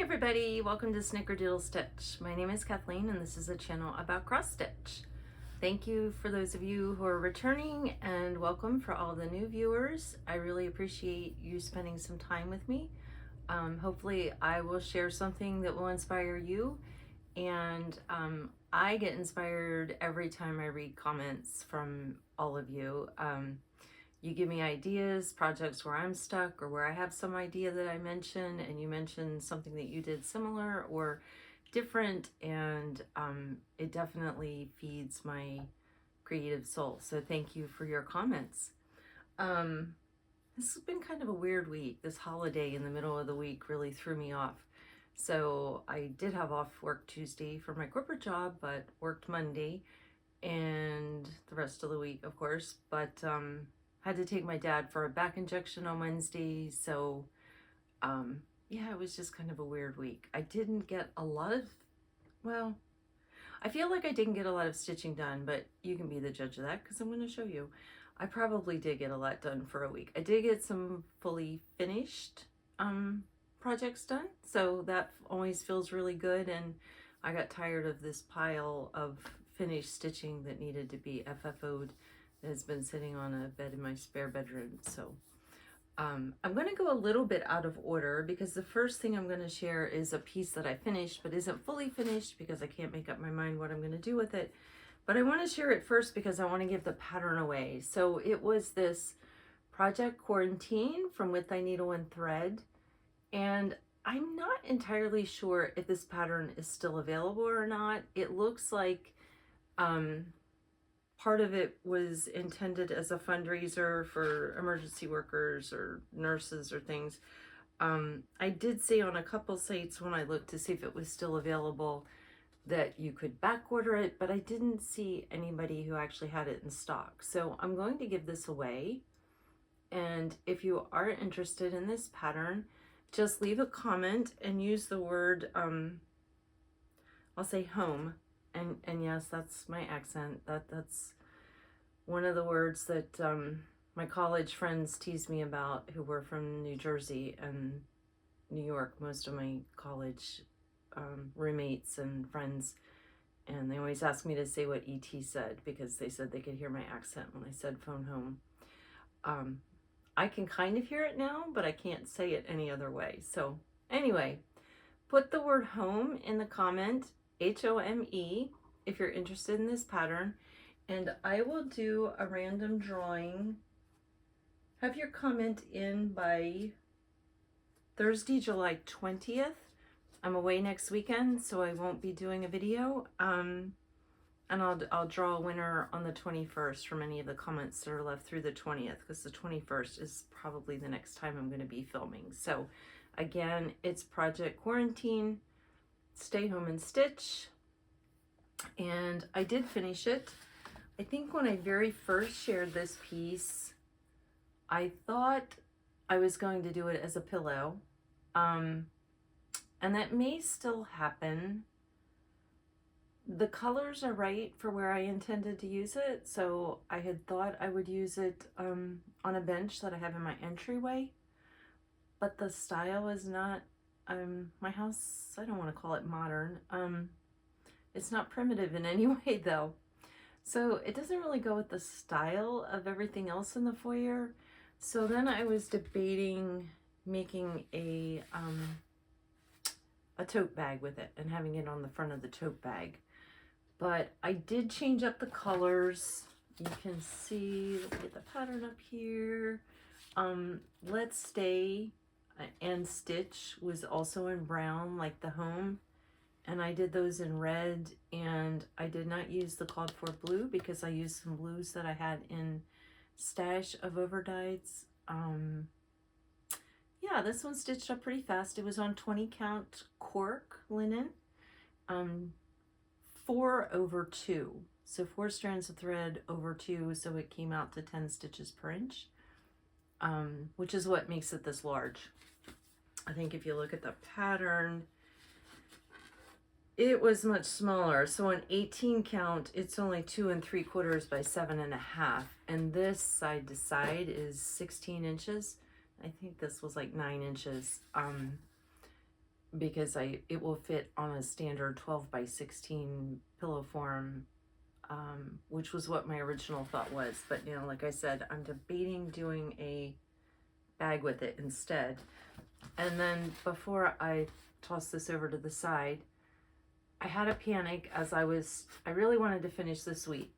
everybody, welcome to Snickerdoodlestitch. My name is Kathleen and this is a channel about cross stitch. Thank you for those of you who are returning and welcome for all the new viewers. I really appreciate you spending some time with me. Hopefully I will share something that will inspire you, and I get inspired every time I read comments from all of you. You give me ideas, projects where I'm stuck or where I have some idea that I mention, and you mention something that you did similar or different, and it definitely feeds my creative soul. So thank you for your comments. This has been kind of a weird week. This holiday in the middle of the week really threw me off. So I did have off work Tuesday for my corporate job, but worked Monday and the rest of the week, of course, but had to take my dad for a back injection on Wednesday. So yeah, it was just kind of a weird week. I didn't get a lot of, well, I feel like I didn't get a lot of stitching done, but you can be the judge of that because I'm going to show you. I probably did get a lot done for a week. I did get some fully finished projects done, so that always feels really good, and I got tired of this pile of finished stitching that needed to be FFO'd that has been sitting on a bed in my spare bedroom. So I'm going to go a little bit out of order because the first thing I'm going to share is a piece that I finished but isn't fully finished because I can't make up my mind what I'm going to do with it. But I want to share it first because I want to give the pattern away. So it was this Project Quarantine from With Thy Needle and Thread, and I'm not entirely sure if this pattern is still available or not. It looks like part of it was intended as a fundraiser for emergency workers or nurses or things. I did see on a couple sites when I looked to see if it was still available that you could back order it, but I didn't see anybody who actually had it in stock. So I'm going to give this away. And if you are interested in this pattern, just leave a comment and use the word, I'll say home. And yes, that's my accent. That's one of the words that my college friends tease me about who were from New Jersey and New York, most of my college roommates and friends. And they always ask me to say what ET said because they said they could hear my accent when I said phone home. I can kind of hear it now, but I can't say it any other way. So anyway, put the word home in the comment, H-O-M-E, if you're interested in this pattern, and I will do a random drawing. Have your comment in by Thursday, July 20th. I'm away next weekend, so I won't be doing a video. And I'll draw a winner on the 21st from any of the comments that are left through the 20th, because the 21st is probably the next time I'm going to be filming. So again, it's Project Quarantine, Stay Home and Stitch, and I did finish it. I think when I very first shared this piece, I thought I was going to do it as a pillow, and that may still happen. The colors are right for where I intended to use it, so I had thought I would use it on a bench that I have in my entryway, but the style is not, my house, I don't want to call it modern, it's not primitive in any way though, so it doesn't really go with the style of everything else in the foyer. So then I was debating making a tote bag with it and having it on the front of the tote bag. But I did change up the colors. You can see, let's get the pattern up here. Let's Stay and Stitch was also in brown, like the home. And I did those in red, and I did not use the called for blue because I used some blues that I had in stash of overdyes. Yeah, this one stitched up pretty fast. It was on 20 count cork linen. 4 over 2, so 4 strands of thread over 2, so it came out to 10 stitches per inch, which is what makes it this large. I think if you look at the pattern, it was much smaller. So on 18 count, it's only 2 3/4 by 7.5, and this side to side is 16 inches. I think this was like 9 inches. because it will fit on a standard 12 by 16 pillow form, which was what my original thought was. But you know, like I said, I'm debating doing a bag with it instead. And then before I toss this over to the side, I had a panic as I really wanted to finish this week,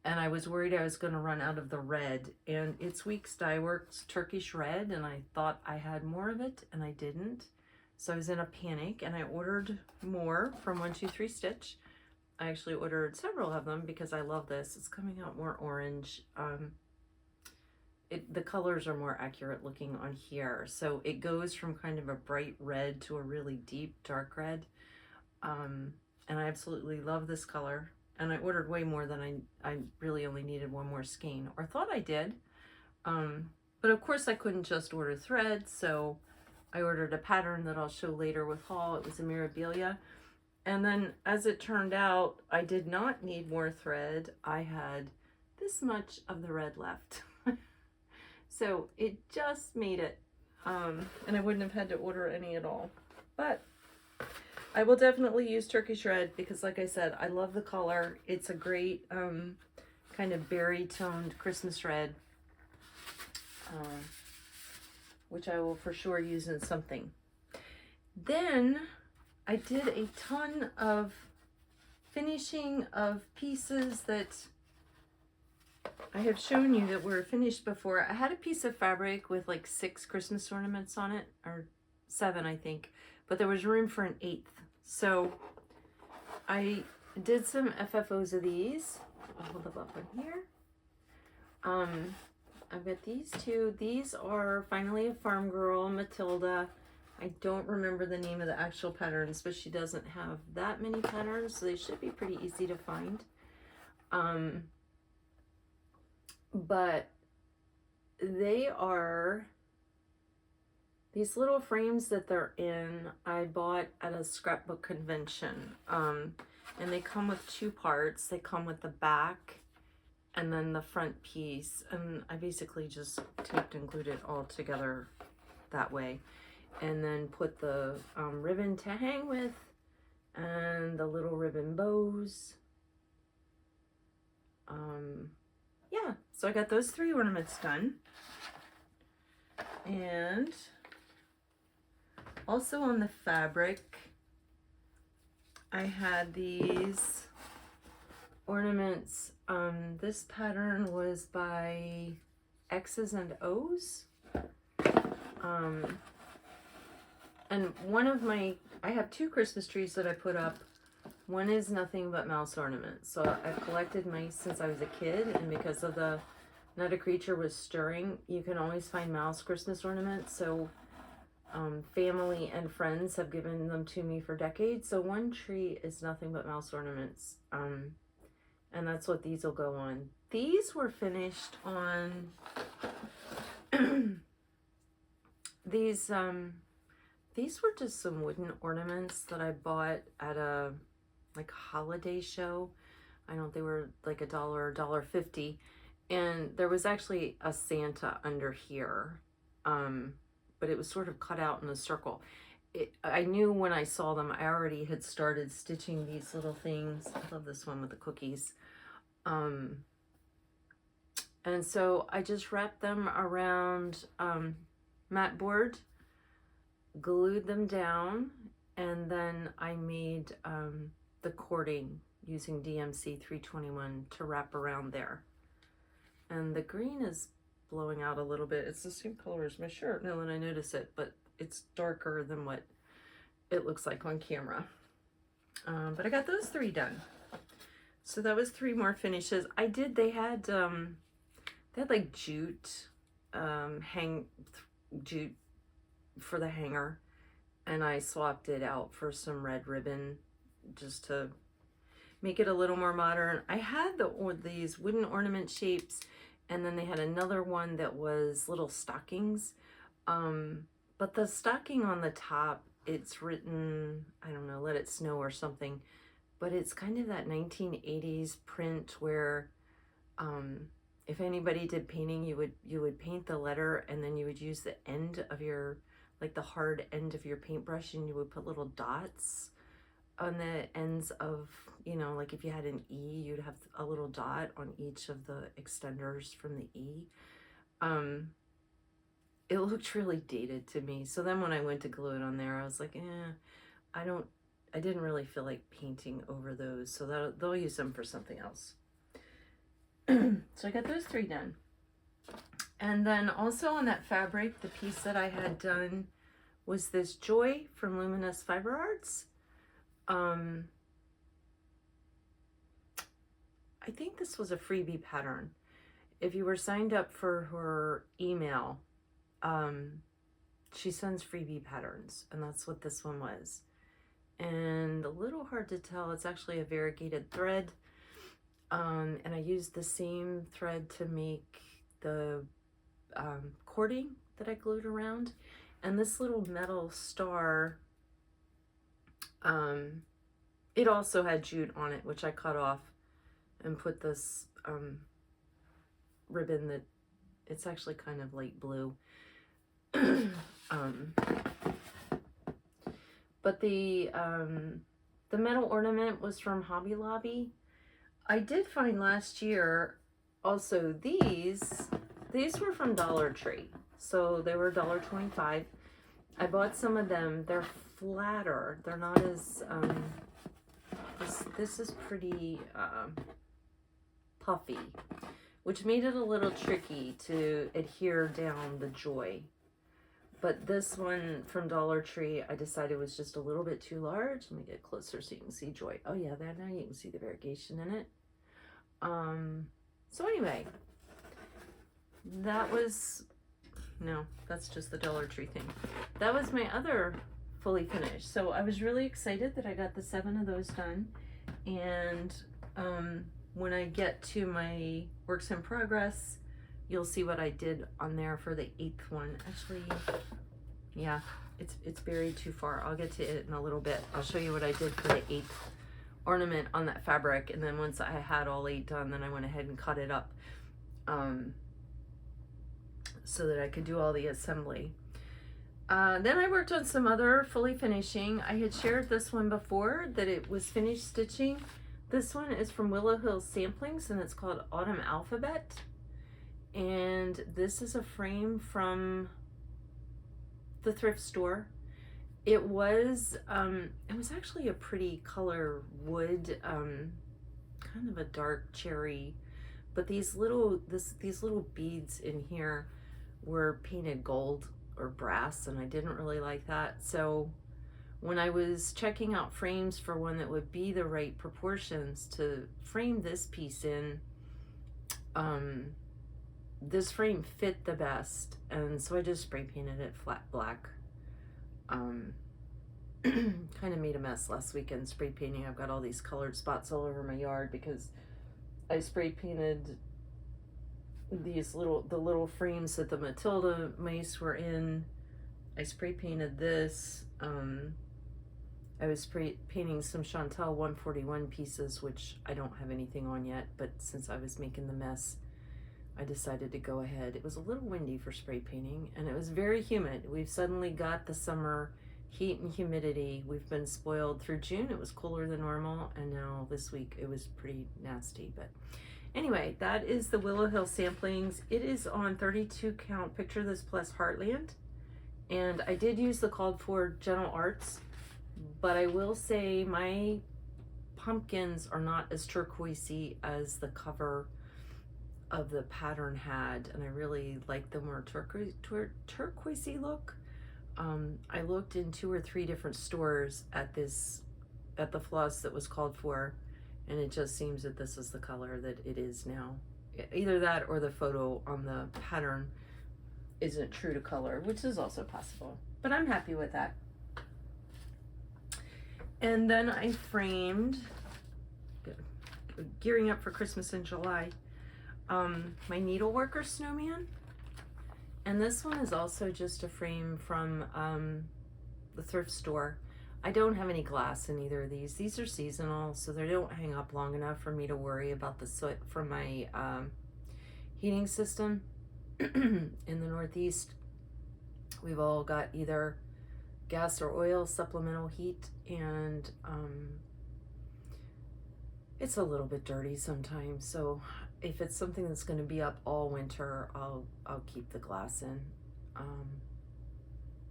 and I was worried I was going to run out of the red, and it's Weeks Dye Works Turkish Red, and I thought I had more of it, and I didn't. So I was in a panic, and I ordered more from 123 Stitch. I actually ordered several of them because I love this. It's coming out more orange. The colors are more accurate looking on here. So it goes from kind of a bright red to a really deep dark red. And I absolutely love this color. And I ordered way more than I really only needed one more skein, or thought I did. But of course I couldn't just order thread, so I ordered a pattern that I'll show later with haul. It was a Mirabilia. And then as it turned out, I did not need more thread. I had this much of the red left. So it just made it. And I wouldn't have had to order any at all. But I will definitely use Turkish Red because, like I said, I love the color. It's a great kind of berry toned Christmas red, which I will for sure use in something. Then I did a ton of finishing of pieces that I have shown you that were finished before. I had a piece of fabric with like 6 Christmas ornaments on it, or 7 I think, but there was room for an 8th. So I did some FFOs of these. I'll hold them up on here. I've got these two. These are finally a Farmgirl, Mathilda. I don't remember the name of the actual patterns, but she doesn't have that many patterns, so they should be pretty easy to find. But they are these little frames that they're in, I bought at a scrapbook convention. And they come with 2 parts. They come with the back and then the front piece. And I basically just taped and glued it all together that way. And then put the ribbon to hang with and the little ribbon bows. Yeah, so I got those 3 ornaments done. And also on the fabric, I had these ornaments. This pattern was by X's and O's. And one of my, I have 2 Christmas trees that I put up. One is nothing but mouse ornaments. So I've collected mice since I was a kid, and because of the Not a Creature was stirring, you can always find mouse Christmas ornaments. So family and friends have given them to me for decades. So one tree is nothing but mouse ornaments. And that's what these will go on. These were finished on these were just some wooden ornaments that I bought at a like holiday show. I don't, they were like $1 or $1.50, and there was actually a Santa under here, but it was sort of cut out in a circle. I knew when I saw them, I already had started stitching these little things. I love this one with the cookies. And so I just wrapped them around mat board, glued them down, and then I made the cording using DMC 321 to wrap around there. And the green is blowing out a little bit. It's the same color as my shirt now that I notice it, but it's darker than what it looks like on camera. But I got those 3 done. So that was 3 more finishes. I did, they had like jute, jute for the hanger, and I swapped it out for some red ribbon just to make it a little more modern. I had these wooden ornament shapes, and then they had another one that was little stockings. But the stocking on the top, it's written, I don't know, Let It Snow or something, but it's kind of that 1980s print where if anybody did painting, you would paint the letter, and then you would use the end of your like the hard end of your paintbrush, and you would put little dots on the ends of, you know, like if you had an E, you'd have a little dot on each of the extenders from the E. It looked really dated to me. So then when I went to glue it on there, I was like, I didn't really feel like painting over those. So they'll use them for something else. So I got those 3 done. And then also on that fabric, the piece that I had done was this Joy from Luminous Fiber Arts. I think this was a freebie pattern. If you were signed up for her email, she sends freebie patterns, and that's what this one was. And a little hard to tell, it's actually a variegated thread. And I used the same thread to make the cording that I glued around. And this little metal star, it also had jute on it, which I cut off and put this ribbon that it's actually kind of light blue. But the metal ornament was from Hobby Lobby. I did find last year also these were from Dollar Tree. So they were $1.25. I bought some of them. They're flatter. They're not as, this is pretty puffy, which made it a little tricky to adhere down the Joy. But this one from Dollar Tree, I decided was just a little bit too large. Let me get closer so you can see Joy. Oh yeah, there now you can see the variegation in it. So anyway, that was, no, that's just the Dollar Tree thing. That was my other fully finished. So I was really excited that I got the 7 of those done. And when I get to my works in progress, you'll see what I did on there for the 8th one. Actually, yeah, it's buried too far. I'll get to it in a little bit. I'll show you what I did for the 8th ornament on that fabric. And then once I had all 8 done, then I went ahead and cut it up so that I could do all the assembly. Then I worked on some other fully finishing. I had shared this one before, that it was finished stitching. This one is from Willow Hill Samplings, and it's called Autumn Alphabet. And this is a frame from the thrift store. It was actually a pretty color wood, kind of a dark cherry, but these little beads in here were painted gold or brass, and I didn't really like that. So when I was checking out frames for one that would be the right proportions to frame this piece in, this frame fit the best, and so I just spray painted it flat black. Kind of made a mess last weekend spray painting. I've got all these colored spots all over my yard because I spray painted the little frames that the Mathilda mice were in. I spray painted this. I was spray painting some Chantilly 141 pieces, which I don't have anything on yet, but since I was making the mess, I decided to go ahead. It was a little windy for spray painting, and it was very humid. We've suddenly got the summer heat and humidity. We've been spoiled through June. It was cooler than normal, and now this week it was pretty nasty. But anyway, that is the Willow Hill Samplings. It is on 32 count Picture This Plus Heartland, and I did use the called for Gentle Arts, but I will say my pumpkins are not as turquoisey as the cover of the pattern had, and I really like the more turquoisey look. I looked in 2 or 3 different stores at the floss that was called for, and it just seems that this is the color that it is now. Either that or the photo on the pattern isn't true to color, which is also possible, but I'm happy with that. And then I framed, gearing up for Christmas in July, my Needleworker snowman. And this one is also just a frame from the thrift store. I don't have any glass in either of these. These are seasonal, so they don't hang up long enough for me to worry about the soot from my heating system in the Northeast. We've all got either gas or oil supplemental heat, and it's a little bit dirty sometimes. So if it's something that's going to be up all winter, I'll keep the glass in.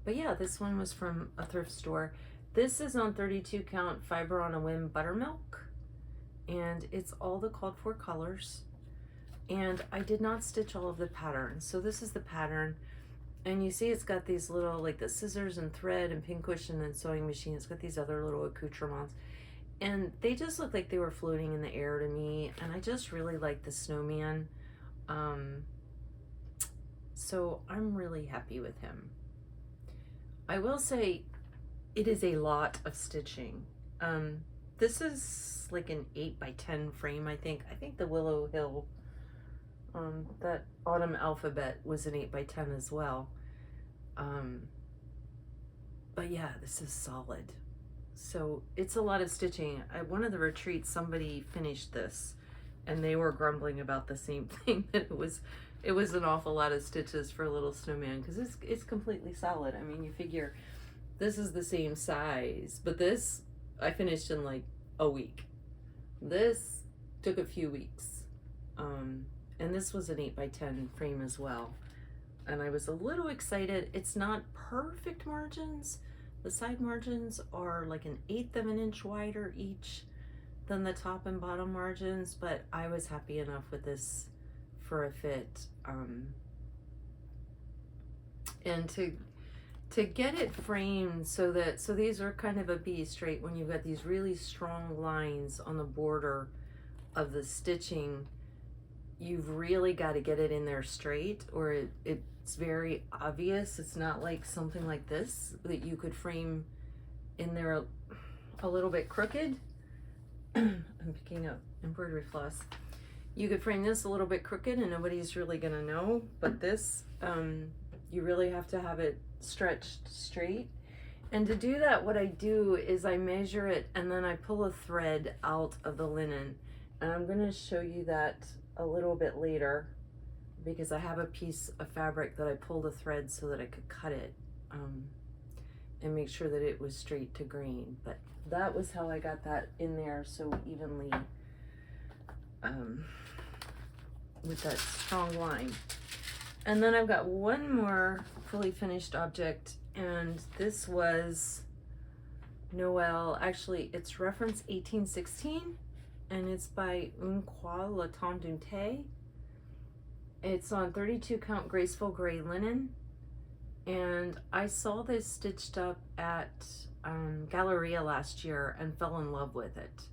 But yeah, this one was from a thrift store. This is on 32 count Fiber on a Whim buttermilk, and it's all the called for colors. And I did not stitch all of the pattern. So this is the pattern, and you see it's got these little, like the scissors and thread and pin cushion and sewing machine. It's got these other little accoutrements, and they just look like they were floating in the air to me, and I just really like the snowman. So I'm really happy with him. I will say it is a lot of stitching. This is like an 8x10 frame, I think. I think the Willow Hill, that Autumn Alphabet was an 8x10 as well. But yeah, this is solid. So it's a lot of stitching. At one of the retreats, somebody finished this, and they were grumbling about the same thing, that it was an awful lot of stitches for a little snowman, because it's completely solid. I mean, you figure this is the same size, but this I finished in like a week. This took a few weeks. And this was an 8x10 frame as well. And I was a little excited. It's not perfect margins. The side margins are like 1/8 of an inch wider each than the top and bottom margins, but I was happy enough with this for a fit. And to get it framed so these are kind of a B straight when you've got these really strong lines on the border of the stitching. You've really got to get it in there straight, or it's very obvious. It's not like something like this that you could frame in there a little bit crooked. I'm picking up embroidery floss. You could frame this a little bit crooked and nobody's really gonna know, but this, you really have to have it stretched straight. And to do that, what I do is I measure it and then I pull a thread out of the linen. And I'm gonna show you that a little bit later, because I have a piece of fabric that I pulled a thread so that I could cut it and make sure that it was straight to grain. But that was how I got that in there so evenly, with that strong line. And then I've got one more fully finished object, and this was Noel. Actually, it's reference 1816, and it's by Un Croix Le Temps d'un Thé. It's on 32 count graceful gray linen, and I saw this stitched up at Galleria last year and fell in love with it.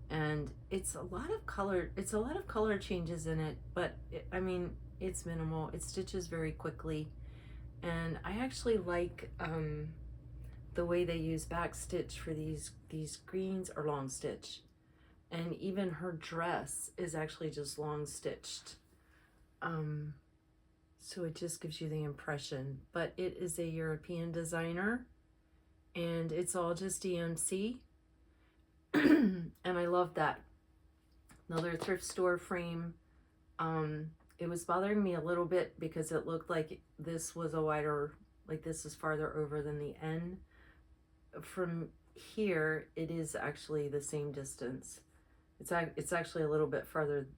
And it's a lot of color changes in it, but I mean, it's minimal. It stitches very quickly, and I actually like the way they use back stitch for these greens, or long stitch. And even her dress is actually just long stitched. So it just gives you the impression, but it is a European designer, and it's all just EMC. And I love that. Another thrift store frame. It was bothering me a little bit because it looked like this was a wider, like this is farther over than the N. From here, it is actually the same distance. It's actually a little bit farther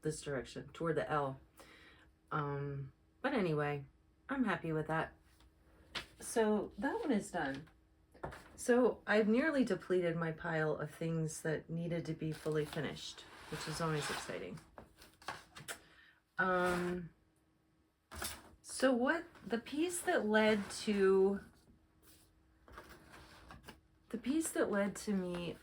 this direction, toward the L. But anyway, I'm happy with that. So that one is done. So I've nearly depleted my pile of things that needed to be fully finished, which is always exciting. So what the piece that led to me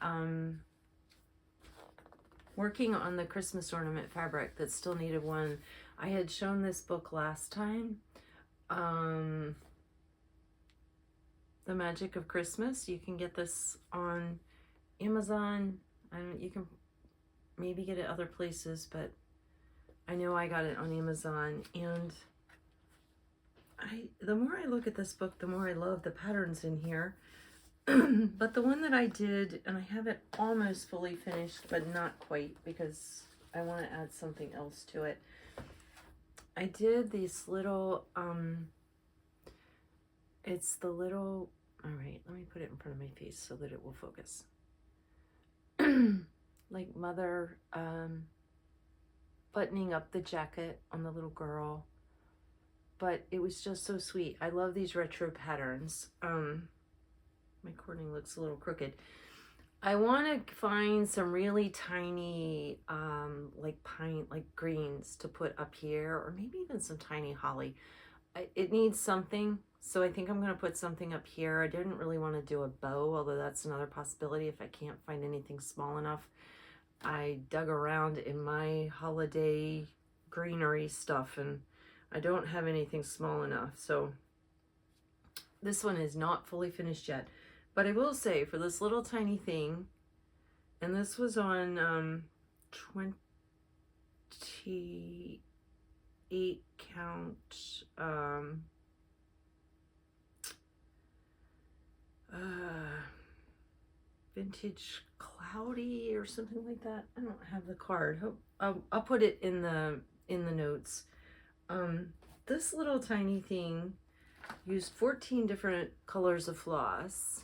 working on the Christmas ornament fabric that still needed one. I had shown this book last time, The Magic of Christmas. You can get this on Amazon, and you can maybe get it other places, but I know I got it on Amazon. And the more I look at this book, the more I love the patterns in here. But the one that I did, and I have it almost fully finished, but not quite, because I want to add something else to it. I did these little It's the little, all right, let me put it in front of my face so that it will focus. Like mother buttoning up the jacket on the little girl. But it was just so sweet. I love these retro patterns. My cording looks a little crooked. I want to find some really tiny like pine, like greens to put up here, or maybe even some tiny holly. It needs something, so I think I'm going to put something up here. I didn't really want to do a bow, although that's another possibility if I can't find anything small enough. I dug around in my holiday greenery stuff, and I don't have anything small enough, so this one is not fully finished yet. But I will say, for this little tiny thing, and this was on 28 count vintage cloudy or something like that. I don't have the card. I'll put it in the notes. This little tiny thing used 14 different colors of floss.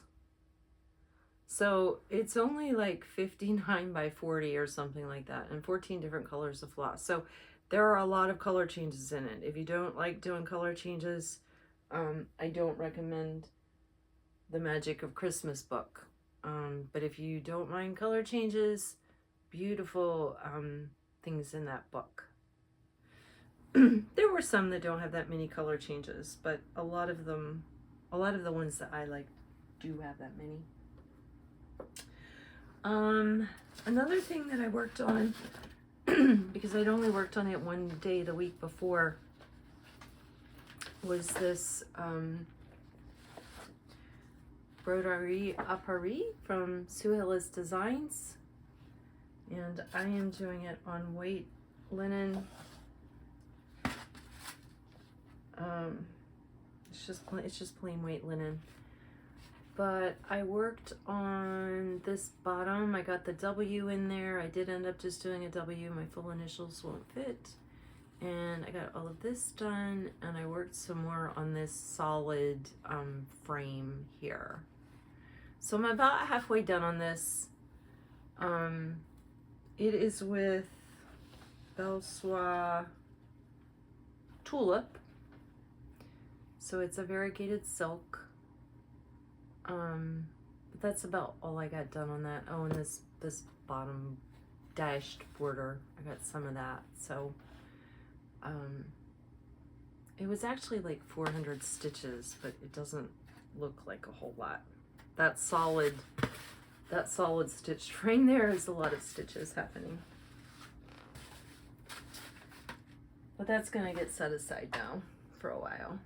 So it's only like 59 by 40 or something like that, and 14 different colors of floss. So there are a lot of color changes in it. If you don't like doing color changes, I don't recommend the Magic of Christmas book. But if you don't mind color changes, beautiful things in that book. There were some that don't have that many color changes, but a lot of the ones that I like do have that many. Another thing that I worked on, because I'd only worked on it one day the week before, was this Broderie à Paris from Hillis Designs, and I am doing it on white linen. It's just plain white linen. But I worked on this bottom. I got the W in there. I did end up just doing a W. My full initials won't fit. And I got all of this done, and I worked some more on this solid frame here. So I'm about halfway done on this. It is with Belsois Tulip. So it's a variegated silk. But that's about all I got done on that. Oh, and this bottom dashed border, I got some of that. So it was actually like 400 stitches, but it doesn't look like a whole lot. That solid stitch frame there is a lot of stitches happening. But that's gonna get set aside now for a while.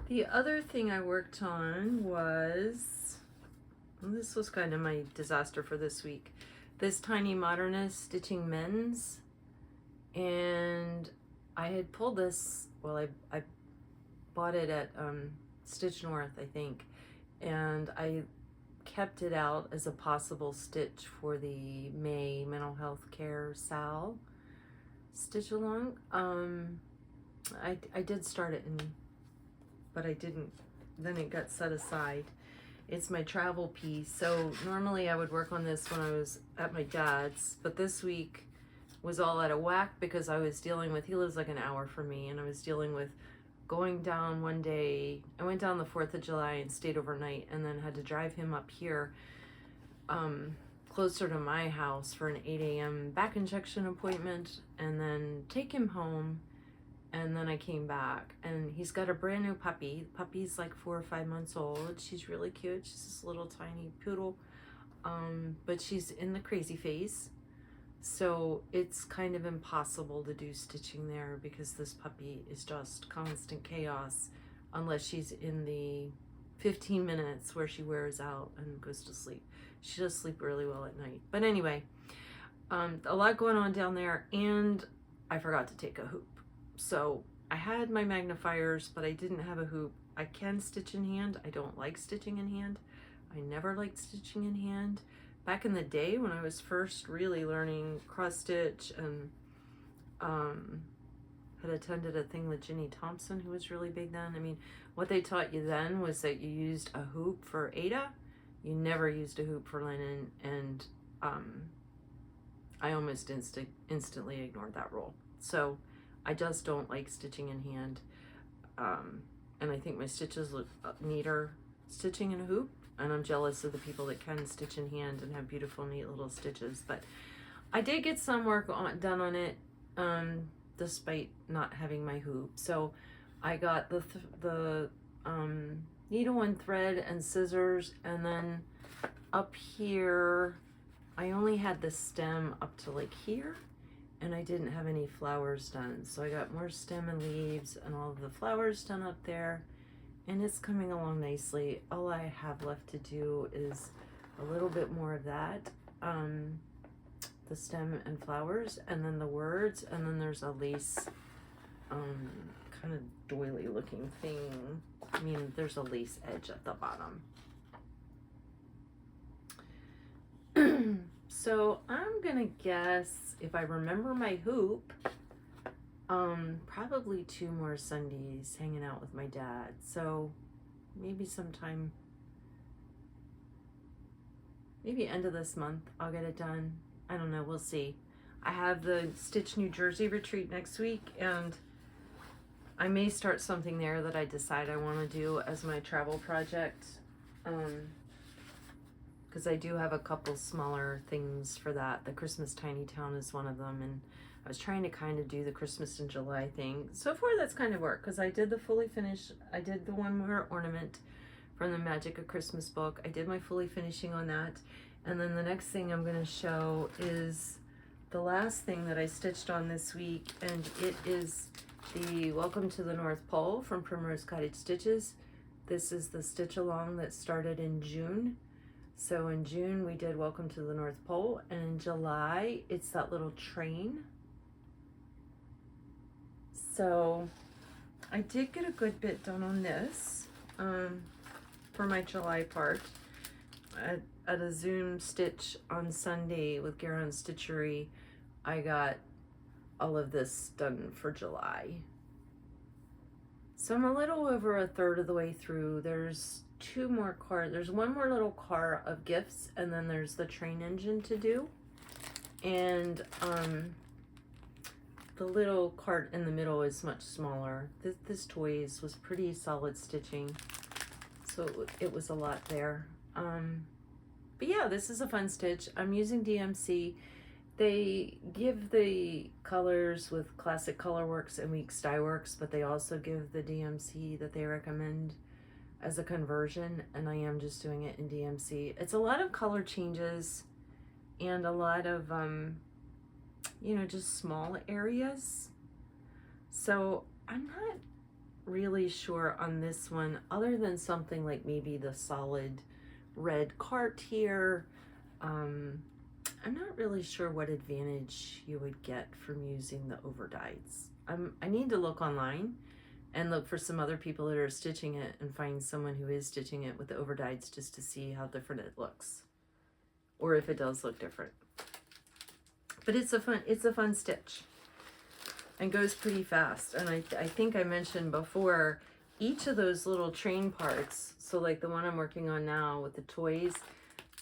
The other thing I worked on was, well, this was kind of my disaster for this week, this tiny Modernist stitching Mends. And I had pulled this, well, I bought it at Stitch North, I think, and I kept it out as a possible stitch for the May mental health care SAL stitch along. I did start it, but I didn't, then it got set aside. It's my travel piece. So normally I would work on this when I was at my dad's, but this week was all out of whack because I was dealing with, he lives like an hour from me, and I was dealing with going down one day. I went down the 4th of July and stayed overnight, and then had to drive him up here closer to my house for an 8 a.m. back injection appointment, and then take him home. And then I came back, and he's got a brand new puppy. The puppy's like 4 or 5 months old. She's really cute. She's this little tiny poodle, but she's in the crazy phase. So it's kind of impossible to do stitching there because this puppy is just constant chaos unless she's in the 15 minutes where she wears out and goes to sleep. She does sleep really well at night. But anyway, a lot going on down there, and I forgot to take a hoop. So I had my magnifiers, but I didn't have a hoop. I can stitch in hand. I don't like stitching in hand. I never liked stitching in hand. Back in the day when I was first really learning cross stitch and had attended a thing with Ginny Thompson, who was really big then. I mean, what they taught you then was that you used a hoop for Ada. You never used a hoop for linen, and I almost instantly ignored that rule. So I just don't like stitching in hand. And I think my stitches look neater stitching in a hoop, and I'm jealous of the people that can stitch in hand and have beautiful, neat little stitches. But I did get some work done on it, despite not having my hoop. So I got the needle and thread and scissors, and then up here I only had the stem up to like here, and I didn't have any flowers done. So I got more stem and leaves and all of the flowers done up there, and it's coming along nicely. All I have left to do is a little bit more of that, the stem and flowers, and then the words, and then there's a lace kind of doily looking thing. I mean, there's a lace edge at the bottom. So I'm gonna guess, if I remember my hoop, probably 2 more Sundays hanging out with my dad. So maybe sometime, maybe end of this month, I'll get it done. I don't know, we'll see. I have the Stitch New Jersey retreat next week, and I may start something there that I decide I want to do as my travel project. Because I do have a couple smaller things for that. The Christmas Tiny Town is one of them, and I was trying to kind of do the Christmas in July thing. So far that's kind of worked, because I did the fully finished, I did the one more ornament from the Magic of Christmas book. I did my fully finishing on that, and then the next thing I'm going to show is the last thing that I stitched on this week, and it is the Welcome to the North Pole from Primrose Cottage Stitches. This is the stitch along that started in June. So in June we did Welcome to the North Pole, and in July it's that little train. So I did get a good bit done on this for my July part. At a Zoom stitch on Sunday with Garon Stitchery, I got all of this done for July. So I'm a little over a third of the way through. There's 2 more cards. There's one more little cart of gifts, and then there's the train engine to do. And the little cart in the middle is much smaller. This toys was pretty solid stitching, so it was a lot there. But yeah, this is a fun stitch. I'm using DMC. They give the colors with Classic Colorworks and Weeks Dye Works, but they also give the DMC that they recommend as a conversion, and I am just doing it in DMC. It's a lot of color changes and a lot of, you know, just small areas. So I'm not really sure on this one, other than something like maybe the solid red cart here. I'm not really sure what advantage you would get from using the overdyes. I need to look online and look for some other people that are stitching it and find someone who is stitching it with the overdyes, just to see how different it looks, or if it does look different. But it's a fun stitch and goes pretty fast. And I think I mentioned before, each of those little train parts, so like the one I'm working on now with the toys,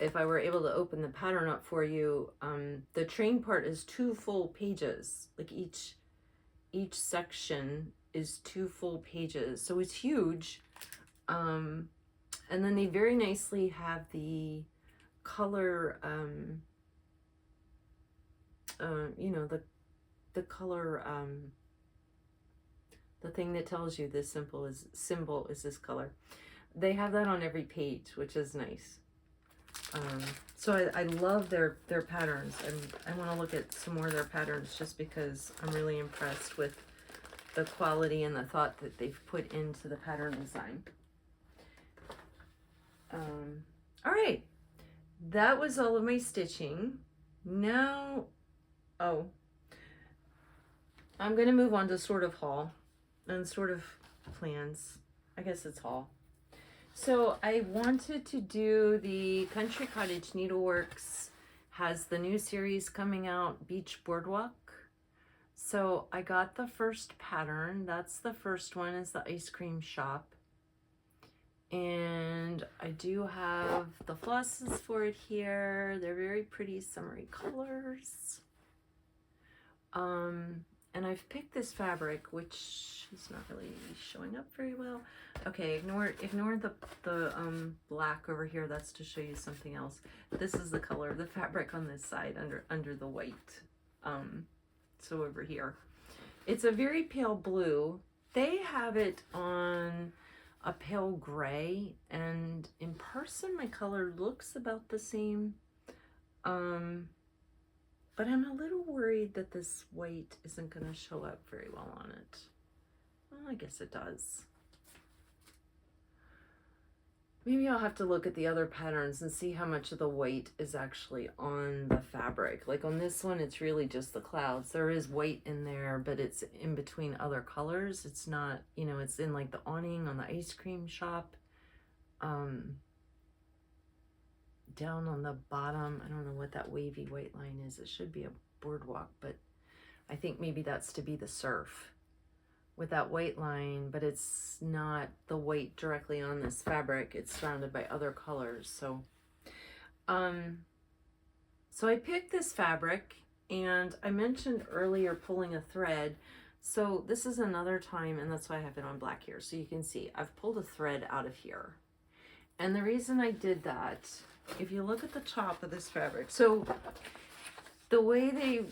if I were able to open the pattern up for you, the train part is 2 full pages. Like each section is 2 full pages, so it's huge. And then they very nicely have the color, you know, the color, the thing that tells you this symbol is this color. They have that on every page, which is nice. So I love their patterns, and I want to look at some more of their patterns, just because I'm really impressed with the quality and the thought that they've put into the pattern design. All right, that was all of my stitching. Now, I'm going to move on to sort of haul and sort of plans. I guess it's haul. So I wanted to do the Country Cottage Needleworks has the new series coming out, Beach Boardwalk. So I got the first pattern. That's the first one, is the ice cream shop. And I do have the flosses for it here. They're very pretty summery colors. And I've picked this fabric, which is not really showing up very well. Okay, ignore the black over here. That's to show you something else. This is the color of the fabric on this side under the white. So over here, it's a very pale blue. They have it on a pale gray, and in person my color looks about the same. But I'm a little worried that this white isn't going to show up very well on it. Well, I guess it does. Maybe I'll have to look at the other patterns and see how much of the white is actually on the fabric. Like on this one, it's really just the clouds. There is white in there, but it's in between other colors. It's not, you know, it's in like the awning on the ice cream shop. Down on the bottom, I don't know what that wavy white line is. It should be a boardwalk, but I think maybe that's to be the surf with that white line, but it's not the white directly on this fabric. It's surrounded by other colors. So I picked this fabric, and I mentioned earlier pulling a thread. So this is another time, and that's why I have it on black here. So you can see I've pulled a thread out of here. And the reason I did that, if you look at the top of this fabric, so the way they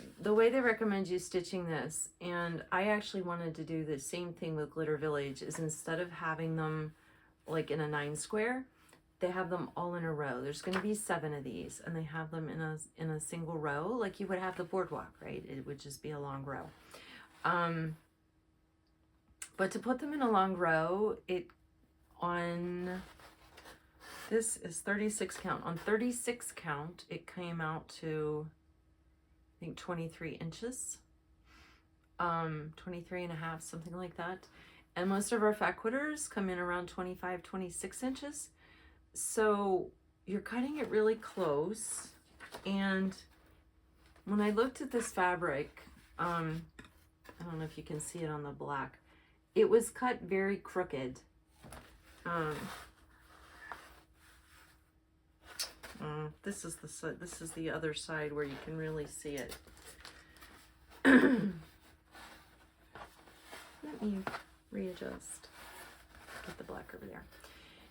recommend you stitching this, and I actually wanted to do the same thing with Glitter Village, is instead of having them like in a 9 square, they have them all in a row. There's going to be 7 of these, and they have them in a single row, like you would have the boardwalk, right? It would just be a long row. But to put them in a long row, this is 36 count. On 36 count, it came out to, I think, 23 inches, 23 and a half, something like that. And most of our fat quitters come in around 25, 26 inches. So you're cutting it really close. And when I looked at this fabric, I don't know if you can see it on the black, it was cut very crooked. This is the other side where you can really see it. Let me readjust. Get the black over there.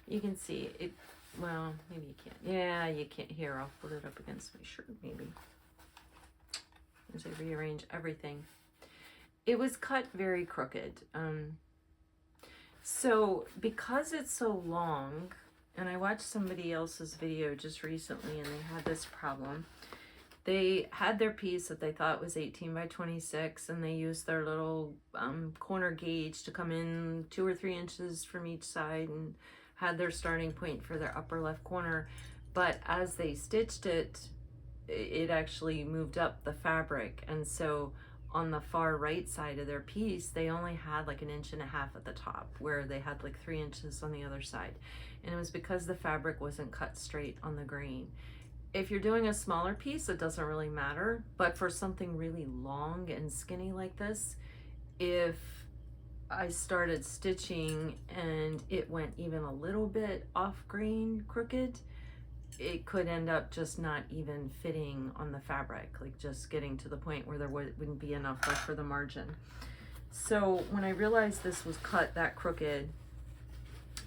You can see it. Well, maybe you can't. Yeah, you can't. Here, I'll put it up against my shirt, maybe. As I rearrange everything. It was cut very crooked. So because it's so long, and I watched somebody else's video just recently, and they had this problem. They had their piece that they thought was 18 by 26, and they used their little corner gauge to come in 2 or 3 inches from each side, and had their starting point for their upper left corner. But as they stitched it, it actually moved up the fabric, and so on the far right side of their piece, they only had like 1.5 inches at the top, where they had like 3 inches on the other side. And it was because the fabric wasn't cut straight on the grain. If you're doing a smaller piece, it doesn't really matter. But for something really long and skinny like this, if I started stitching and it went even a little bit off grain crooked, it could end up just not even fitting on the fabric, like just getting to the point where there wouldn't be enough left for the margin. So when I realized this was cut that crooked,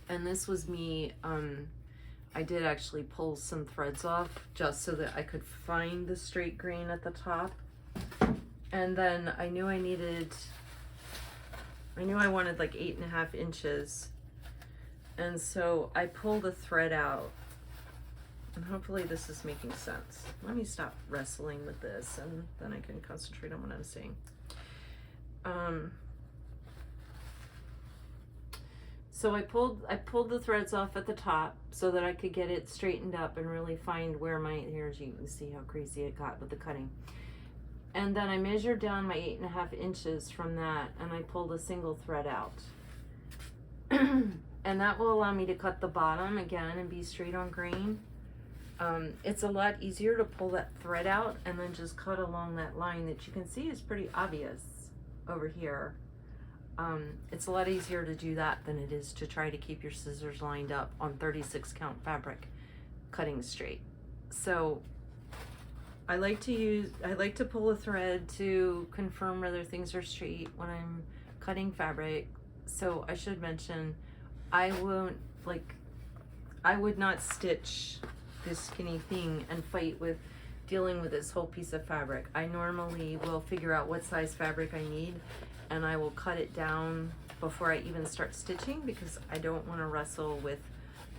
and this was me, I did actually pull some threads off just so that I could find the straight grain at the top. And then I knew I wanted like 8.5 inches. And so I pulled a thread out. And hopefully this is making sense. Let me stop wrestling with this, and then I can concentrate on what I'm saying. So I pulled the threads off at the top so that I could get it straightened up and really find where here you can see how crazy it got with the cutting. And then I measured down my 8.5 inches from that, and I pulled a single thread out. And that will allow me to cut the bottom again and be straight on grain. It's a lot easier to pull that thread out and then just cut along that line that you can see is pretty obvious. over here. It's a lot easier to do that than it is to try to keep your scissors lined up on 36 count fabric cutting straight. So I like to pull a thread to confirm whether things are straight when I'm cutting fabric. So I should mention, I would not stitch this skinny thing and fight with dealing with this whole piece of fabric. I normally will figure out what size fabric I need, and I will cut it down before I even start stitching, because I don't want to wrestle with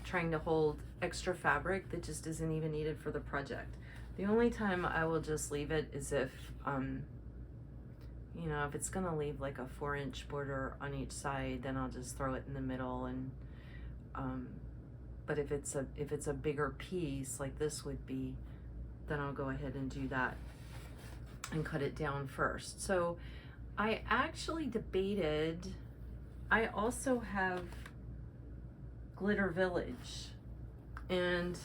trying to hold extra fabric that just isn't even needed for the project. The only time I will just leave it is if, you know, if it's gonna leave like a 4-inch border on each side, then I'll just throw it in the middle. And but if it's a bigger piece like this would be, then I'll go ahead and do that and cut it down first. So I actually debated, I also have Glitter Village, and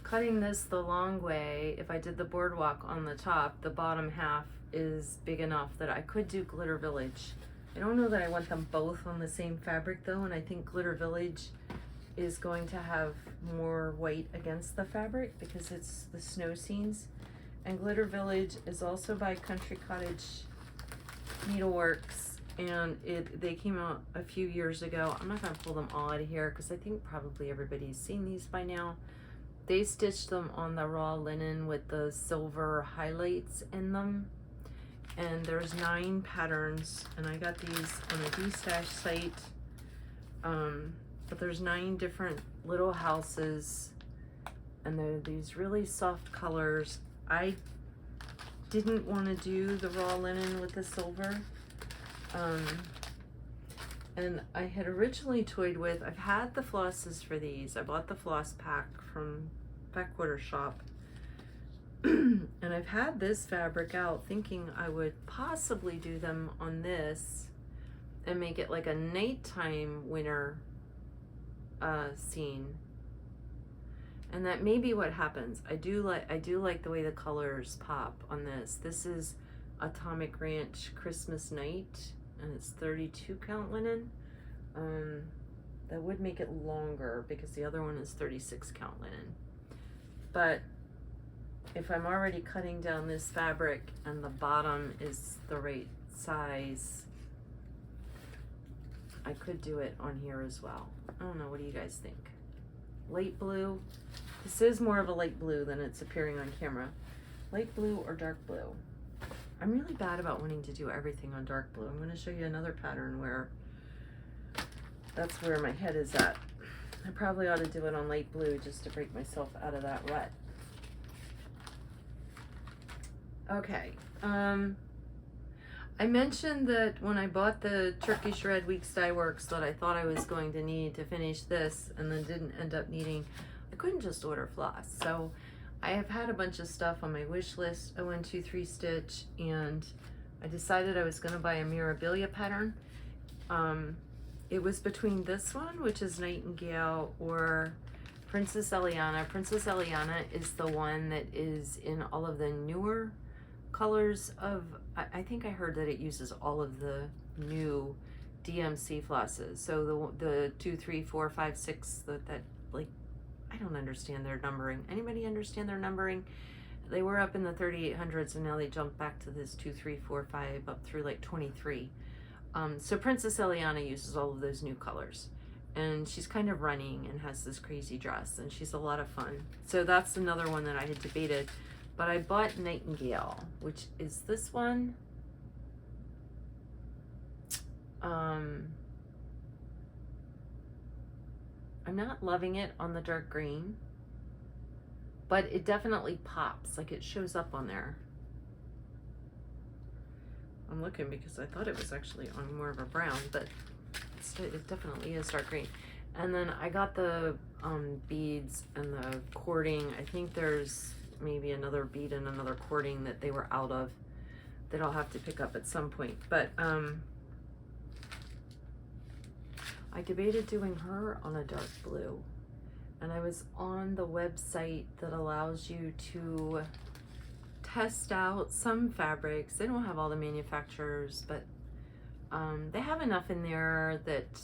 cutting this the long way, if I did the boardwalk on the top, the bottom half is big enough that I could do Glitter Village. I don't know that I want them both on the same fabric though, and I think Glitter Village is going to have more white against the fabric because it's the snow scenes. And Glitter Village is also by Country Cottage Needleworks, and they came out a few years ago. I'm not going to pull them all out of here because I think probably everybody's seen these by now. They stitched them on the raw linen with the silver highlights in them, and there's 9 patterns, and I got these on a D-Stash site. But there's 9 different little houses, and they're these really soft colors. I didn't want to do the raw linen with the silver, and I had originally toyed with, I've had the flosses for these. I bought the floss pack from Backwater Shop, and I've had this fabric out thinking I would possibly do them on this and make it like a nighttime winter scene. And that may be what happens. I do like the way the colors pop on this. This is Atomic Ranch Christmas Night, and it's 32 count linen. That would make it longer because the other one is 36 count linen. But if I'm already cutting down this fabric and the bottom is the right size, I could do it on here as well. I don't know, what do you guys think? Light blue. This is more of a light blue than it's appearing on camera. Light blue or dark blue? I'm really bad about wanting to do everything on dark blue. I'm going to show you another pattern where that's where my head is at. I probably ought to do it on light blue just to break myself out of that rut. Okay. I mentioned that when I bought the Turkish Red Weeks Dye Works that I thought I was going to need to finish this, and then didn't end up needing. I couldn't just order floss, so I have had a bunch of stuff on my wish list, a 1, 2, 3 stitch, and I decided I was going to buy a Mirabilia pattern. It was between this one, which is Nightingale, or Princess Eliana. Princess Eliana is the one that is in all of the newer colors of, I think I heard that it uses all of the new DMC flosses. So the 2, 3, 4, 5, 6, that like, I don't understand their numbering. Anybody understand their numbering? They were up in the 3800s, and now they jumped back to this 2, 3, 4, 5 up through like 23. So Princess Eliana uses all of those new colors, and she's kind of running and has this crazy dress, and she's a lot of fun. So that's another one that I had debated, but I bought Nightingale, which is this one. I'm not loving it on the dark green, but it definitely pops, like it shows up on there. I'm looking because I thought it was actually on more of a brown, but it definitely is dark green. And then I got the beads and the cording. I think there's maybe another bead and another cording that they were out of that I'll have to pick up at some point. But I debated doing her on a dark blue, and I was on the website that allows you to test out some fabrics. They don't have all the manufacturers, but they have enough in there that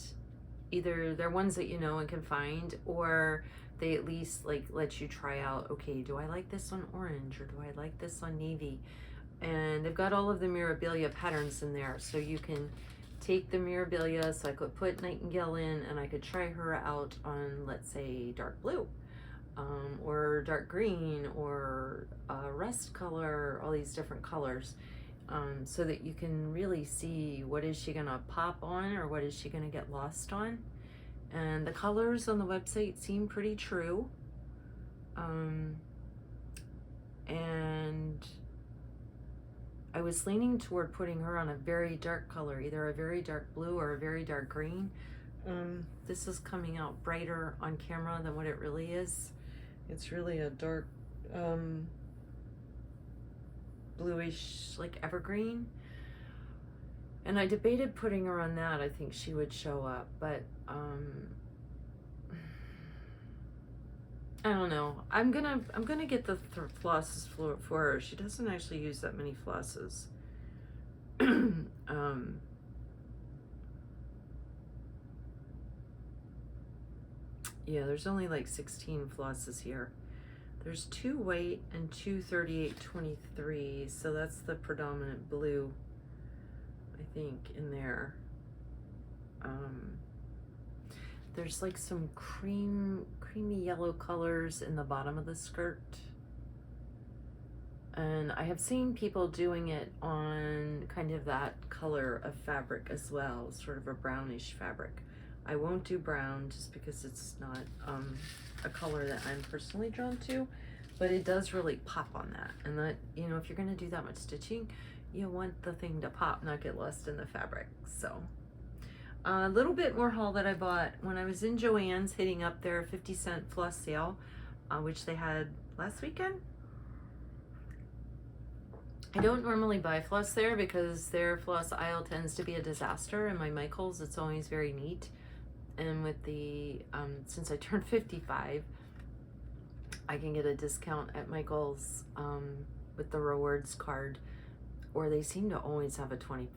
either they're ones that you know and can find, or they at least like let you try out, okay, do I like this on orange or do I like this on navy? And they've got all of the Mirabilia patterns in there, so you can take the Mirabilia. So I could put Nightingale in and I could try her out on, let's say, dark blue, or dark green, or rust color, all these different colors, so that you can really see what is she gonna pop on or what is she gonna get lost on. And the colors on the website seem pretty true. And I was leaning toward putting her on a very dark color, either a very dark blue or a very dark green. This is coming out brighter on camera than what it really is. It's really a dark bluish, like evergreen. And I debated putting her on that. I think she would show up, but I don't know. I'm gonna get the flosses for her. She doesn't actually use that many flosses. Yeah, there's only like 16 flosses here. There's 2 white and 2 38-23, so that's the predominant blue, I think, in there. There's like some creamy yellow colors in the bottom of the skirt. And I have seen people doing it on kind of that color of fabric as well, sort of a brownish fabric. I won't do brown just because it's not a color that I'm personally drawn to, but it does really pop on that. And that, you know, if you're gonna do that much stitching, you want the thing to pop, not get lost in the fabric. So a little bit more haul that I bought when I was in Joann's, hitting up their 50-cent floss sale, which they had last weekend. I don't normally buy floss there because their floss aisle tends to be a disaster. And my Michaels, it's always very neat. And with the, since I turned 55, I can get a discount at Michael's with the rewards card, or they seem to always have a 20%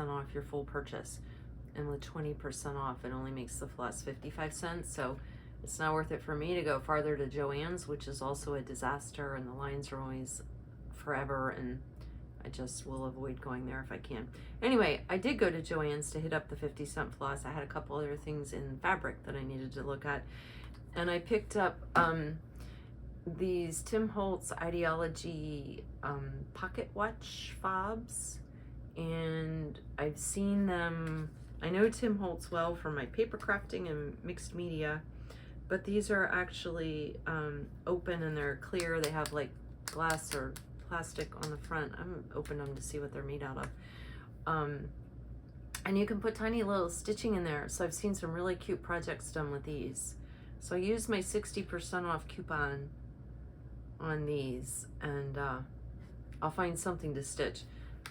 off your full purchase. And with 20% off, it only makes the floss 55 cents. So it's not worth it for me to go farther to Joann's, which is also a disaster, and the lines are always forever, and I just will avoid going there if I can. Anyway, I did go to Joann's to hit up the 50-cent floss. I had a couple other things in fabric that I needed to look at, and I picked up these Tim Holtz Ideology pocket watch fobs, and I've seen them. I know Tim Holtz well from my paper crafting and mixed media, but these are actually open and they're clear. They have like glass or plastic on the front. I'm open them to see what they're made out of. And you can put tiny little stitching in there. So I've seen some really cute projects done with these. So I used my 60% off coupon on these, and I'll find something to stitch.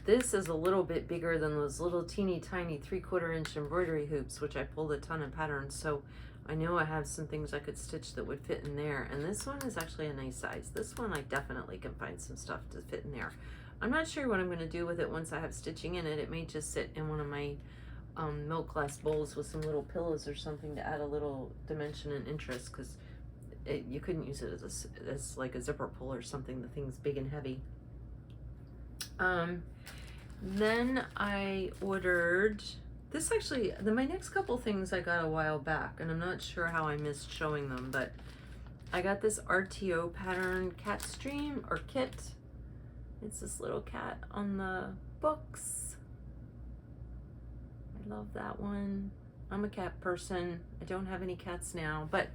This is a little bit bigger than those little teeny tiny 3/4 inch embroidery hoops, which I pulled a ton of patterns. So I know I have some things I could stitch that would fit in there. And this one is actually a nice size. This one I definitely can find some stuff to fit in there. I'm not sure what I'm going to do with it once I have stitching in it. It may just sit in one of my milk glass bowls with some little pillows or something to add a little dimension and interest, because you couldn't use it as like a zipper pull or something. The thing's big and heavy. Then I ordered this. Actually, my next couple things I got a while back, and I'm not sure how I missed showing them, but I got this RTO pattern cat stream or kit. It's this little cat on the books. I love that one. I'm a cat person. I don't have any cats now, but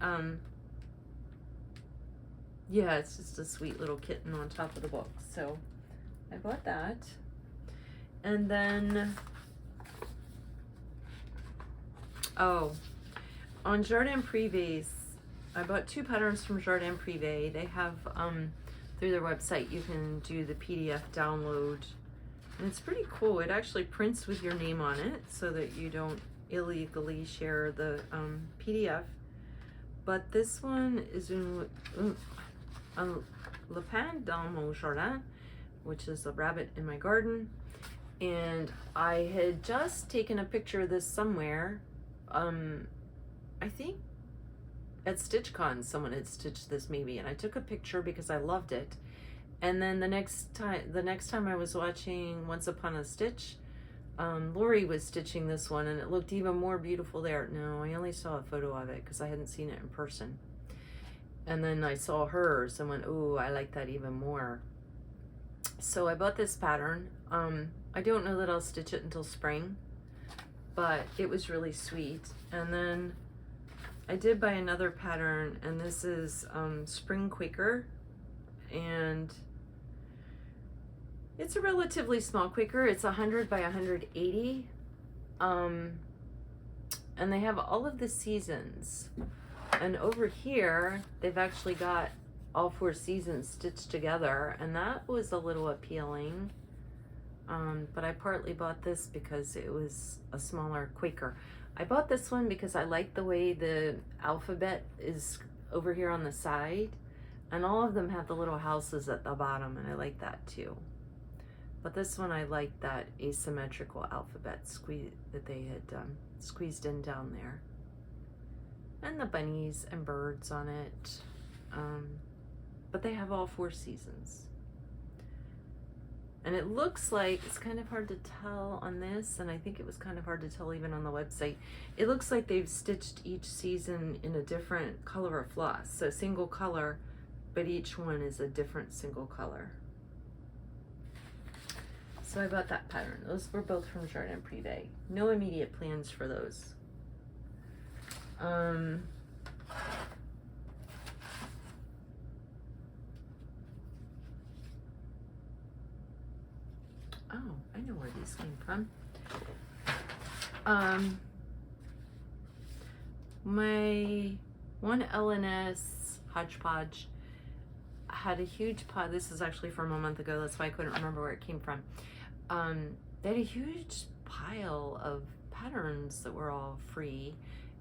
yeah, it's just a sweet little kitten on top of the book. So I bought that. And then, oh, on Jardin Prive's, I bought 2 patterns from Jardin Prive. They have, through their website, you can do the PDF download. And it's pretty cool. It actually prints with your name on it so that you don't illegally share the PDF. But this one is in, Lapin dans mon jardin, which is a rabbit in my garden. And I had just taken a picture of this somewhere. I think at StitchCon someone had stitched this maybe, and I took a picture because I loved it. And then the next time I was watching Once Upon a Stitch, Lori was stitching this one, and it looked even more beautiful there. No, I only saw a photo of it because I hadn't seen it in person. And then I saw hers and went, oh, I like that even more. So I bought this pattern. I don't know that I'll stitch it until spring, but it was really sweet. And then I did buy another pattern, and this is Spring Quaker, and it's a relatively small Quaker. It's 100 by 180, and they have all of the seasons. And over here, they've actually got all 4 seasons stitched together, and that was a little appealing. But I partly bought this because it was a smaller Quaker. I bought this one because I like the way the alphabet is over here on the side, and all of them have the little houses at the bottom, and I like that too. But this one, I like that asymmetrical alphabet that they had squeezed in down there, and the bunnies and birds on it. But they have all 4 seasons. And it looks like, it's kind of hard to tell on this, and I think it was kind of hard to tell even on the website. It looks like they've stitched each season in a different color of floss. So single color, but each one is a different single color. So I bought that pattern. Those were both from Jardin Prive. No immediate plans for those. Oh, I know where these came from. My one LNS hodgepodge had a huge pod. This is actually from a month ago. That's why I couldn't remember where it came from. They had a huge pile of patterns that were all free,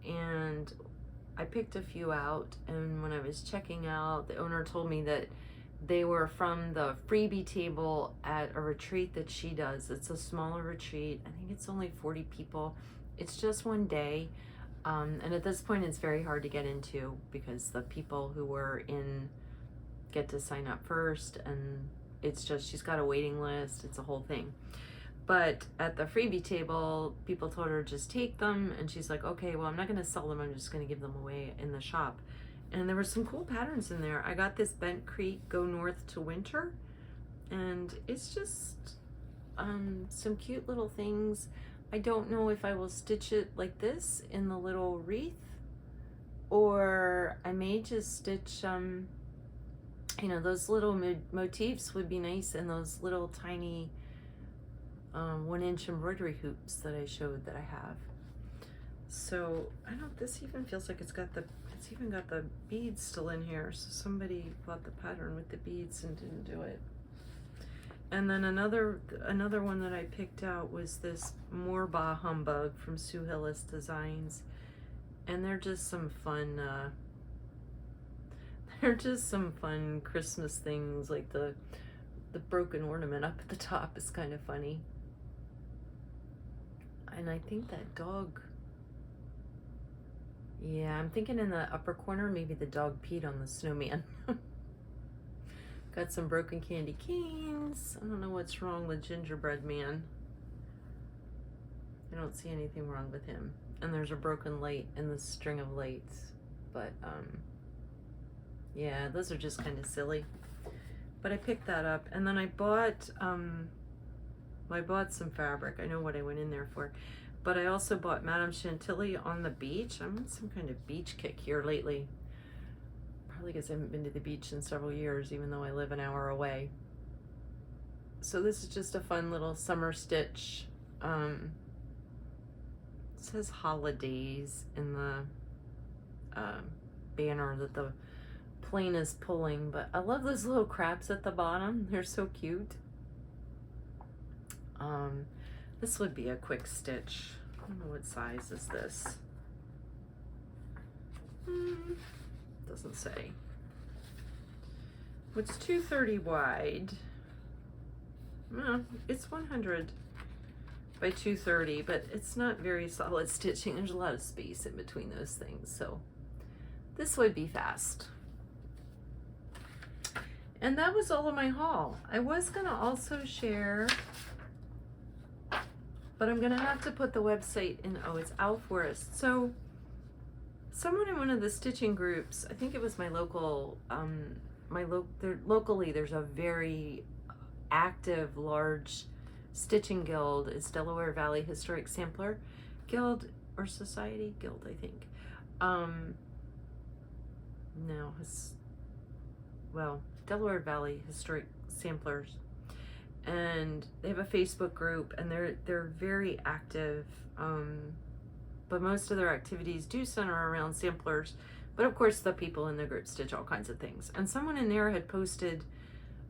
and I picked a few out, and when I was checking out, the owner told me that they were from the freebie table at a retreat that she does. It's a smaller retreat. I think it's only 40 people. It's just one day. And at this point, it's very hard to get into because the people who were in get to sign up first. And it's just, she's got a waiting list. It's a whole thing. But at the freebie table, people told her just take them. And she's like, okay, well, I'm not going to sell them. I'm just going to give them away in the shop. And there were some cool patterns in there. I got this Bent Creek Go North to Winter, and it's just some cute little things. I don't know if I will stitch it like this in the little wreath, or I may just stitch, you know, those little motifs would be nice in those little tiny 1-inch embroidery hoops that I showed that I have. So I don't, this even feels like it's even got the beads still in here. So somebody bought the pattern with the beads and didn't do it. And then another one that I picked out was this Morba Humbug from Sue Hillis Designs. And they're just some fun, Christmas things, like the broken ornament up at the top is kind of funny. And I think that dog, yeah, I'm thinking in the upper corner, maybe the dog peed on the snowman. Got some broken candy canes. I don't know what's wrong with Gingerbread Man. I don't see anything wrong with him. And there's a broken light in the string of lights. But, yeah, those are just kind of silly. But I picked that up. And then I bought some fabric. I know what I went in there for. But I also bought Madame Chantilly on the beach. I'm on some kind of beach kick here lately. Probably because I haven't been to the beach in several years, even though I live an hour away. So this is just a fun little summer stitch. It says holidays in the banner that the plane is pulling. But I love those little crabs at the bottom. They're so cute. This would be a quick stitch. I don't know what size is this. Doesn't say. It's 230 wide. It's 100 by 230, but it's not very solid stitching. There's a lot of space in between those things, so this would be fast. And that was all of my haul. I was gonna also share, but I'm gonna have to put the website in. Oh, it's Owl Forest. So someone in one of the stitching groups, I think it was my local, locally there's a very active, large stitching guild. It's Delaware Valley Historic Sampler Guild or Society Guild, I think. No, well, Delaware Valley Historic Samplers, and they have a Facebook group, and they're very active. But most of their activities do center around samplers. But of course, the people in the group stitch all kinds of things. And someone in there had posted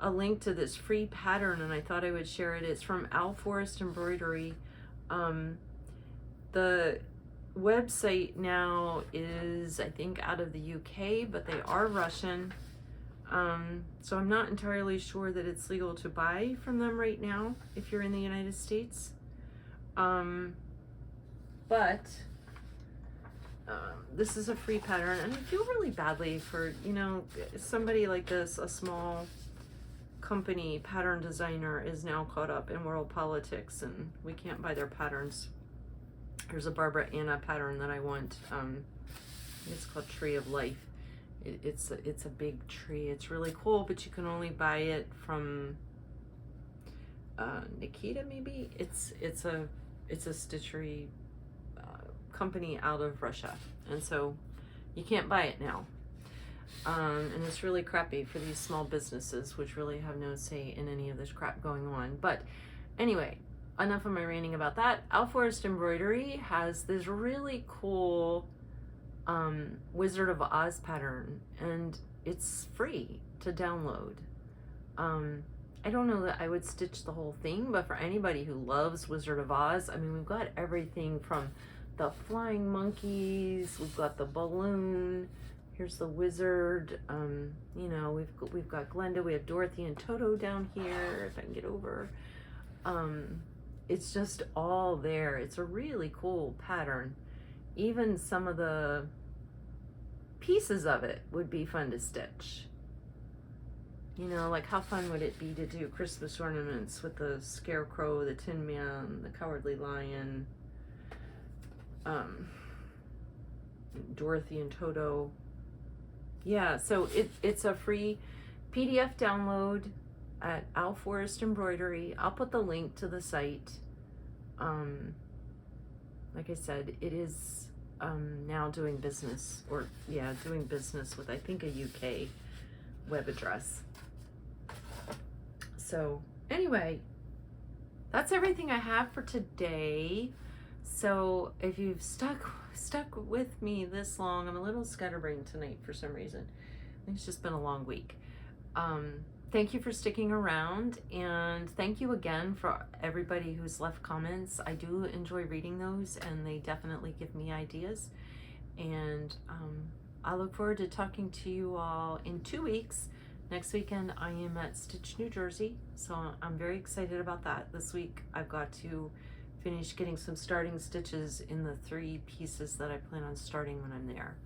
a link to this free pattern, and I thought I would share it. It's from Owl Forest Embroidery. The website now is, I think, out of the UK, but they are Russian. So I'm not entirely sure that it's legal to buy from them right now if you're in the United States. But this is a free pattern, and I feel really badly for, you know, somebody like this, a small company pattern designer, is now caught up in world politics and we can't buy their patterns. There's a Barbara Anna pattern that I want. It's called Tree of Life. It's a big tree. It's really cool, but you can only buy it from Nikita, maybe. It's a stitchery company out of Russia, and so you can't buy it now. And it's really crappy for these small businesses, which really have no say in any of this crap going on. But anyway, enough of my ranting about that. Owl Forest Embroidery has this really cool Wizard of Oz pattern, and it's free to download. I don't know that I would stitch the whole thing, but for anybody who loves Wizard of Oz, I mean, we've got everything from the flying monkeys, we've got the balloon, here's the wizard, you know, we've got Glenda, we have Dorothy and Toto down here, if I can get over. It's just all there. It's a really cool pattern. Even some of the pieces of it would be fun to stitch. You know, like how fun would it be to do Christmas ornaments with the Scarecrow, the Tin Man, the Cowardly Lion, Dorothy and Toto. Yeah, so it's a free PDF download at Owl Forest Embroidery. I'll put the link to the site. Like I said, it is now doing business, or yeah, doing business with, I think, a UK web address. So anyway, that's everything I have for today. So if you've stuck with me this long, I'm a little scatterbrained tonight for some reason. I think it's just been a long week. Thank you for sticking around, and thank you again for everybody who's left comments. I do enjoy reading those, and they definitely give me ideas. And I look forward to talking to you all in 2 weeks. Next weekend I am at Stitch, New Jersey, so I'm very excited about that. This week I've got to finish getting some starting stitches in the 3 pieces that I plan on starting when I'm there.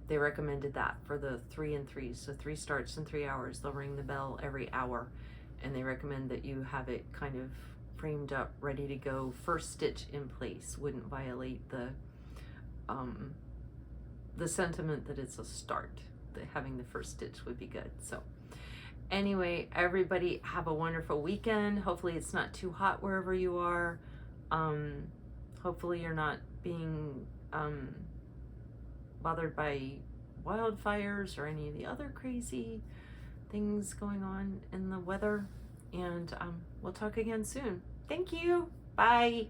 They recommended that for the 3 and 3, so 3 starts in 3 hours. They'll ring the bell every hour, and they recommend that you have it kind of framed up, ready to go, first stitch in place. Wouldn't violate the sentiment that it's a start. That having the first stitch would be good. So anyway, everybody have a wonderful weekend. Hopefully it's not too hot wherever you are. Hopefully you're not being bothered by wildfires or any of the other crazy things going on in the weather. And we'll talk again soon. Thank you. Bye.